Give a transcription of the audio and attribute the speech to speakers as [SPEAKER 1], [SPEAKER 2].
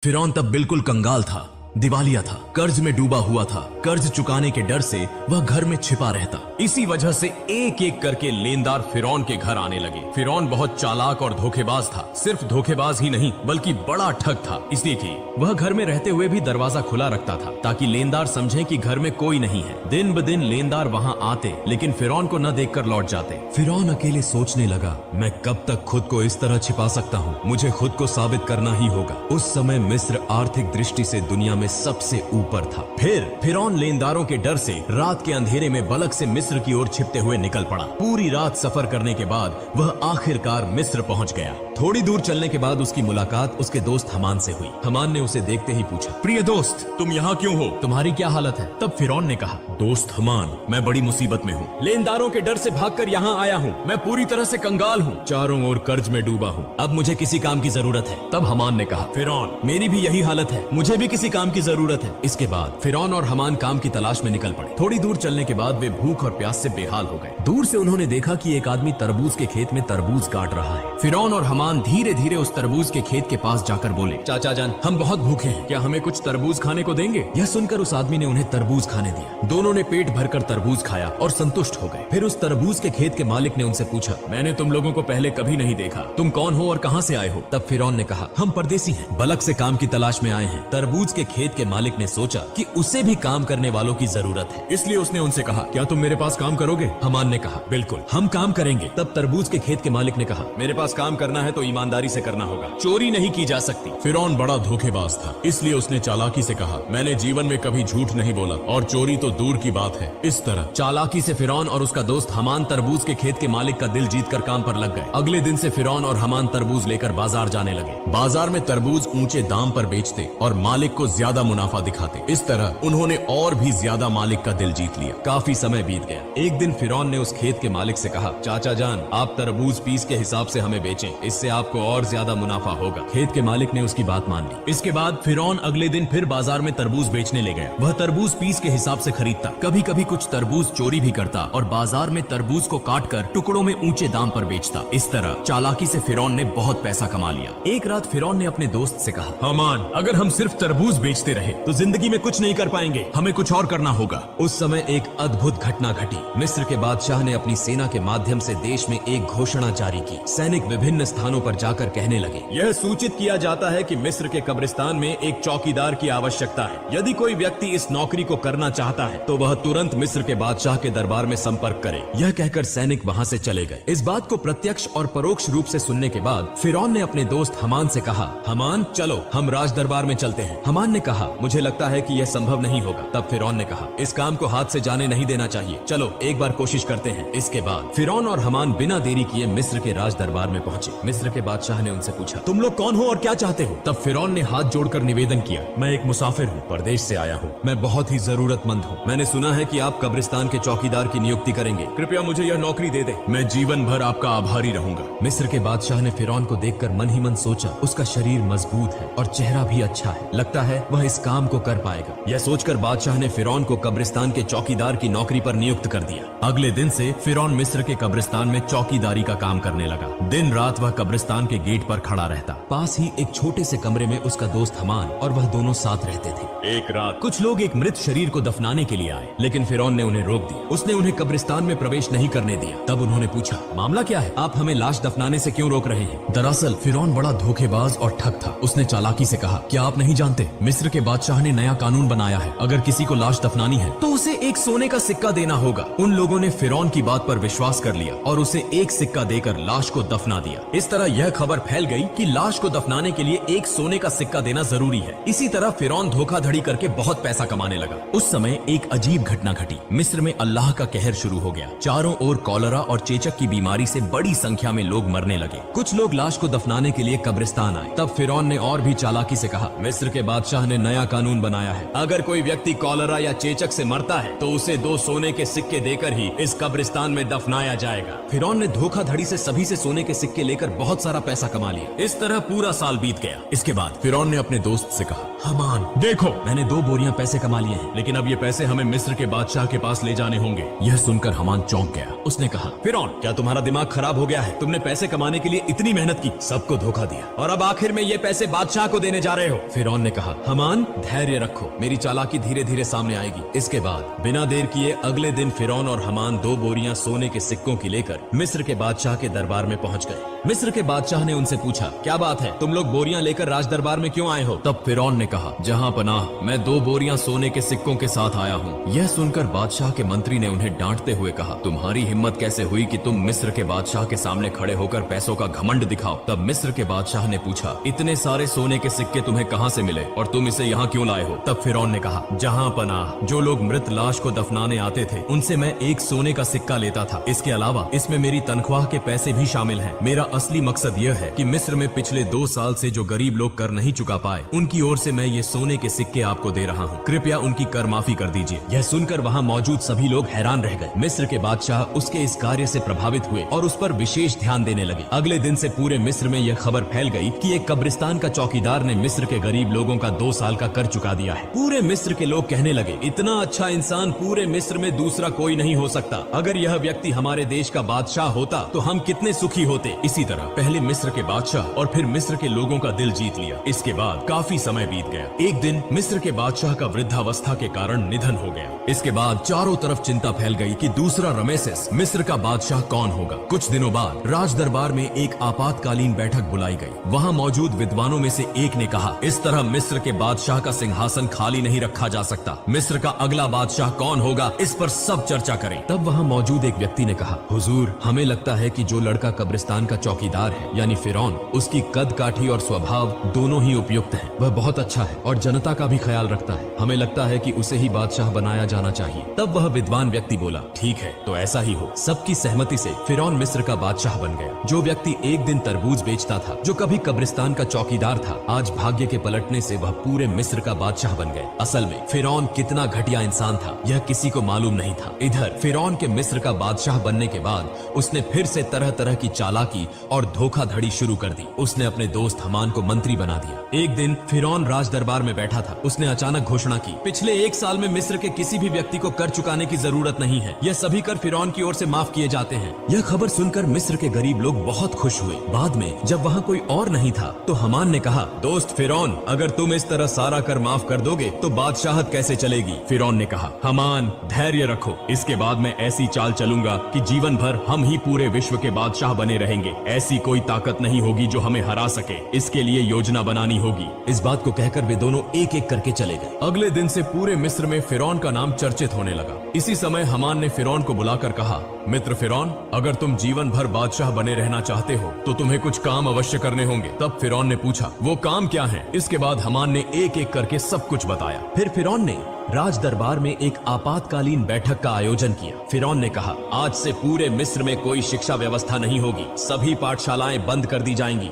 [SPEAKER 1] फिरौन तब बिल्कुल कंगाल था, दिवालिया था, कर्ज में डूबा हुआ था। कर्ज चुकाने के डर से वह घर में छिपा रहता। इसी वजह से एक एक करके लेनदार फिरौन के घर आने लगे। फिरौन बहुत चालाक और धोखेबाज था। सिर्फ धोखेबाज ही नहीं बल्कि बड़ा ठग था, इसलिए कि वह घर में रहते हुए भी दरवाजा खुला रखता था ताकि लेनदार समझे कि घर में कोई नहीं है। दिन ब दिन लेनदार वहाँ आते लेकिन फिरौन को न देखकर लौट जाते। फिरौन अकेले सोचने लगा, मैं कब तक खुद को इस तरह छिपा सकता हूँ? मुझे खुद को साबित करना ही होगा। उस समय मिस्र आर्थिक दृष्टि से दुनिया में सबसे ऊपर था। फिर फिरौन लेनदारों के डर से रात के अंधेरे में बलक से मिस्र की ओर छिपते हुए निकल पड़ा। पूरी रात सफर करने के बाद वह आखिरकार मिस्र पहुंच गया। थोड़ी दूर चलने के बाद उसकी मुलाकात उसके दोस्त हमान से हुई। हमान ने उसे देखते ही पूछा, प्रिय दोस्त, तुम यहाँ क्यों हो? तुम्हारी क्या हालत है? तब फिरौन ने कहा, दोस्त हमान, मैं बड़ी मुसीबत में हूँ। लेनदारों के डर से भागकर यहाँ आया हूँ। मैं पूरी तरह से कंगाल हूँ, चारों ओर कर्ज में डूबा हूँ। अब मुझे किसी काम की जरूरत है। तब हमान ने कहा, फिरौन, मेरी भी यही हालत है, मुझे भी किसी काम की जरूरत है। इसके बाद फिरौन और हमान काम की तलाश में निकल पड़े। थोड़ी दूर चलने के बाद वे भूख और प्यास से बेहाल हो गए। दूर से उन्होंने देखा कि एक आदमी तरबूज के खेत में तरबूज काट रहा है। फिरौन और हमान धीरे धीरे उस तरबूज के खेत के पास जाकर बोले, चाचा जान, हम बहुत भूखे हैं, क्या हमें कुछ तरबूज खाने को देंगे? यह सुनकर उस आदमी ने उन्हें तरबूज खाने दिया। दोनों ने पेट भरकर तरबूज खाया और संतुष्ट हो गए। फिर उस तरबूज के खेत के मालिक ने उनसे पूछा, मैंने तुम लोगों को पहले कभी नहीं देखा, तुम कौन हो और कहाँ से आए हो? तब फिरौन ने कहा, हम परदेसी हैं, बलक से काम की तलाश में आए हैं। तरबूज के खेत के मालिक ने सोचा कि उसे भी काम करने वालों की जरूरत है, इसलिए उसने उनसे कहा, क्या तुम मेरे पास काम करोगे? हमान ने कहा, बिल्कुल, हम काम करेंगे। तब तरबूज के खेत के मालिक ने कहा, मेरे पास काम करना है तो ईमानदारी से करना होगा, चोरी नहीं की जा सकती। फिरौन बड़ा धोखेबाज था, इसलिए उसने चालाकी से कहा, मैंने जीवन में कभी झूठ नहीं बोला और चोरी तो दूर की बात है। इस तरह चालाकी से फिरौन और उसका दोस्त हमान तरबूज के खेत के मालिक का दिल जीतकर काम पर लग गए। अगले दिन से फिरौन और हमान तरबूज लेकर बाजार जाने लगे। बाजार में तरबूज ऊंचे दाम पर बेचते और मालिक को ज्यादा मुनाफा दिखाते। इस तरह उन्होंने और भी ज्यादा मालिक का दिल जीत लिया। काफी समय बीत गया। एक दिन फिरौन ने उस खेत के मालिक से कहा, चाचा जान, आप तरबूज पीस के हिसाब से हमें बेचें, इससे आपको और ज्यादा मुनाफा होगा। खेत के मालिक ने उसकी बात मान ली। इसके बाद फिरौन अगले दिन फिर बाजार में तरबूज बेचने ले गया। वह तरबूज पीस के हिसाब से खरीदता, कभी कभी कुछ तरबूज चोरी भी करता और बाजार में तरबूज को काटकर टुकड़ों में ऊंचे दाम पर बेचता। इस तरह चालाकी से फिरौन ने बहुत पैसा कमा लिया। एक रात फिरौन ने अपने दोस्त से कहा, हमान, अगर हम सिर्फ तरबूज बेचते रहे तो जिंदगी में कुछ नहीं कर पाएंगे, हमें कुछ और करना होगा। उस समय एक अद्भुत घटना घटी। मिस्र के बादशाह ने अपनी सेना के माध्यम से देश में एक घोषणा जारी की। सैनिक विभिन्न स्थानों पर जाकर कहने लगे, यह सूचित किया जाता है कि मिस्र के कब्रिस्तान में एक चौकीदार की आवश्यकता है। यदि कोई व्यक्ति इस नौकरी को करना चाहता है तो वह तुरंत मिस्र के बादशाह के दरबार में संपर्क करे। यह कहकर सैनिक वहाँ से चले गए। इस बात को प्रत्यक्ष और परोक्ष रूप से सुनने के बाद फिरौन ने अपने दोस्त हमान से कहा, हमान, चलो हम राज दरबार में चलते हैं। हमान ने कहा, मुझे लगता है कि यह संभव नहीं होगा। तब फिरौन ने कहा, इस काम को हाथ से जाने नहीं देना चाहिए, चलो एक बार कोशिश करते हैं। इसके बाद फिरौन और हमान बिना देरी किए मिस्र के राज दरबार में पहुंचे। मिस्र के बादशाह ने उनसे पूछा, तुम लोग कौन हो और क्या चाहते हो? तब फिरौन ने हाथ जोड़कर निवेदन किया, मैं एक मुसाफिर हूँ, परदेश से आया हूँ, मैं बहुत ही जरूरतमंद हूँ। मैंने सुना है कि आप कब्रिस्तान के चौकीदार की नियुक्ति करेंगे, कृपया मुझे यह नौकरी दे दे, मैं जीवन भर आपका आभारी रहूंगा। मिस्र के बादशाह ने फिरौन को देखकर मन ही मन सोचा, उसका शरीर मजबूत है और चेहरा भी अच्छा है, लगता है वह इस काम को कर पाएगा। यह सोचकर बादशाह ने फिरौन को कब्रिस्तान के चौकीदार की नौकरी पर नियुक्त कर दिया। अगले दिन से फिरौन मिस्र के कब्रिस्तान में चौकीदारी का काम करने लगा। दिन रात वह कब्रिस्तान के गेट पर खड़ा रहता। पास ही एक छोटे से कमरे में उसका दोस्त हमान और वह दोनों साथ रहते थे। एक रात कुछ लोग एक मृत शरीर को दफनाने के लिए आए, लेकिन फिरौन ने उन्हें रोक दिया। उसने उन्हें कब्रिस्तान में प्रवेश नहीं करने दिया। तब उन्होंने पूछा, मामला क्या है? आप हमें लाश दफनाने से क्यों रोक रहे हैं? दरअसल फिरौन बड़ा धोखेबाज और ठग था। उसने चालाकी से कहा, क्या आप नहीं जानते, मिस्र के बादशाह ने नया कानून बनाया है, अगर किसी को लाश दफनानी है तो उसे एक सोने का सिक्का देना होगा। उन लोगों ने फिरौन की बात पर विश्वास कर लिया और उसे एक सिक्का देकर लाश को दफना दिया। इस तरह यह खबर फैल गई कि लाश को दफनाने के लिए एक सोने का सिक्का देना जरूरी है। इसी तरह फिरौन धोखाधड़ी करके बहुत पैसा कमाने लगा। उस समय एक अजीब घटना घटी। मिस्र में अल्लाह का कहर शुरू हो गया। चारों ओर कॉलरा और चेचक की बीमारी से बड़ी संख्या में लोग मरने लगे। कुछ लोग लाश को दफनाने के लिए कब्रिस्तान आए। तब फिरौन ने और भी चालाकी से कहा, मिस्र के बादशाह ने नया कानून बनाया है, अगर कोई व्यक्ति कॉलरा या चेचक से मरता है तो उसे 2 सोने के सिक्के देकर ही इस कब्रिस्तान में दफनाया जाएगा। फिरौन ने धोखाधड़ी से सभी से सोने के सिक्के लेकर बहुत सारा पैसा कमा लिया। इस तरह पूरा साल बीत गया। इसके बाद फिरौन ने अपने दोस्त से कहा, हमान देखो, मैंने 2 बोरियां पैसे कमा लिए हैं, लेकिन अब ये पैसे हमें मिस्र के बादशाह के पास ले जाने होंगे। यह सुनकर हमान चौंक गया। उसने कहा, फिरौन क्या तुम्हारा दिमाग खराब हो गया है? तुमने पैसे कमाने के लिए इतनी मेहनत की, सबको धोखा दिया और अब आखिर में ये पैसे बादशाह को देने जा रहे हो। फिरौन ने कहा, हमान धैर्य रखो, मेरी चालाकी धीरे धीरे सामने आएगी। इसके बाद बिना देर किए अगले दिन फिरौन और हमान 2 बोरियां सोने के सिक्कों की लेकर मिस्र के बादशाह के दरबार में पहुंच गए। मिस्र के बादशाह ने उनसे पूछा, क्या बात है, तुम लोग बोरियां लेकर राज दरबार में क्यों आए हो? तब फिरौन ने कहा, जहां पनाह, मैं 2 बोरियां सोने के सिक्कों के साथ आया हूँ। यह सुनकर बादशाह के मंत्री ने उन्हें डांटते हुए कहा, तुम्हारी हिम्मत कैसे हुई कि तुम मिस्र के बादशाह के सामने खड़े होकर पैसों का घमंड दिखाओ? तब मिस्र के बादशाह ने पूछा, इतने सारे सोने के सिक्के तुम्हें कहाँ से मिले और तुम इसे यहाँ क्यों लाए हो? तब फिरौन ने कहा, जहाँ पनाह, जो लोग मृत लाश को दफनाने आते थे उनसे मैं 1 सोने का सिक्का लेता था। इसके अलावा इसमें मेरी तनख्वाह के पैसे भी शामिल हैं। मेरा असली मकसद यह है कि मिस्र में पिछले 2 साल से जो गरीब लोग कर नहीं चुका पाए, उनकी ओर से मैं ये सोने के सिक्के आपको दे रहा हूँ। कृपया उनकी कर माफी कर दीजिए। यह सुनकर वहाँ मौजूद सभी लोग हैरान रह गए। मिस्र के बादशाह उसके इस कार्य से प्रभावित हुए और उस पर विशेष ध्यान देने लगे। अगले दिन से पूरे मिस्र में यह खबर फैल गई कि एक कब्रिस्तान का चौकीदार ने मिस्र के गरीब लोगों का 2 साल का कर चुका दिया है। पूरे मिस्र के लोग कहने लगे, इतना अच्छा इंसान पूरे मिस्र में दूसरा कोई नहीं हो सकता। अगर यह व्यक्ति हमारे देश का बादशाह होता तो हम कितने सुखी होते। इसी तरह पहले मिस्र के बादशाह और फिर मिस्र के लोगों का दिल जीत लिया। इसके बाद काफी समय बीत गया। एक दिन मिस्र के बादशाह का वृद्धावस्था के कारण निधन हो गया। इसके बाद चारों तरफ चिंता फैल गई कि दूसरा रमेसेस मिस्र का बादशाह कौन होगा। कुछ दिनों बाद राज दरबार में एक आपातकालीन बैठक बुलाई गई। वहाँ मौजूद विद्वानों में से एक ने कहा, इस तरह मिस्र के बादशाह का सिंहासन खाली नहीं रखा जा सकता। मिस्र का अगला बादशाह कौन होगा, इस पर सब चर्चा करें। तब वहाँ मौजूद एक व्यक्ति ने कहा, हुजूर, हमें लगता है कि जो लड़का कब्रिस्तान का चौकीदार है यानी फिरौन, उसकी कद काठी और स्वभाव दोनों ही उपयुक्त हैं। वह बहुत अच्छा है और जनता का भी ख्याल रखता है। हमें लगता है कि उसे ही बादशाह बनाया जाना चाहिए। तब वह विद्वान व्यक्ति बोला, ठीक है, तो ऐसा ही हो। सबकी सहमति से फिरौन मिस्र का बादशाह बन गया। जो व्यक्ति एक दिन तरबूज बेचता था, जो कभी कब्रिस्तान का चौकीदार था, आज भाग्य के पलटने से वह पूरे मिस्र का बादशाह बन गए। असल में फिरौन कितना घटिया इंसान था यह किसी को मालूम नहीं था। इधर फिरौन के मिस्र का बादशाह बनने के बाद उसने फिर से तरह तरह की चालाकी और धोखाधड़ी शुरू कर दी। उसने अपने दोस्त हमान को मंत्री बना दिया। एक दिन फिरौन राज दरबार में बैठा था। उसने अचानक घोषणा की, पिछले 1 साल में मिस्र के किसी भी व्यक्ति को कर चुकाने की जरूरत नहीं है। यह सभी कर फिरौन की ओर से माफ किए जाते हैं। यह खबर सुनकर मिस्र के गरीब लोग बहुत खुश हुए। बाद में जब वहाँ कोई और नहीं था तो हमान ने कहा, दोस्त फिरौन, अगर तुम इस तरह सारा कर माफ कर दोगे तो बादशाहत कैसे चलेगी? फिरौन ने कहा, हमान धैर्य रखो, इसके बाद मैं ऐसी चाल चलूंगा कि जीवन भर हम ही पूरे विश्व के बादशाह बने रहेंगे। ऐसी कोई ताकत नहीं होगी जो हमें हरा सके। इसके लिए योजना बनानी होगी। इस बात को कहकर वे दोनों एक एक करके चले गए। अगले दिन से पूरे मिस्र में फिरौन का नाम चर्चित होने लगा। इसी समय हमान ने फिरौन को बुलाकर कहा, मित्र फिरौन, अगर तुम जीवन भर बादशाह बने रहना चाहते हो तो तुम्हें कुछ काम अवश्य करने होंगे। तब फिरौन ने पूछा, वो काम क्या है? इसके बाद हमान ने एक एक करके सब कुछ बताया। फिर फिरौन ने राज दरबार में एक आपातकालीन बैठक का आयोजन किया। फिरौन ने कहा, आज से पूरे मिस्र में कोई शिक्षा व्यवस्था नहीं होगी। सभी पाठशालाएं बंद कर दी जाएंगी।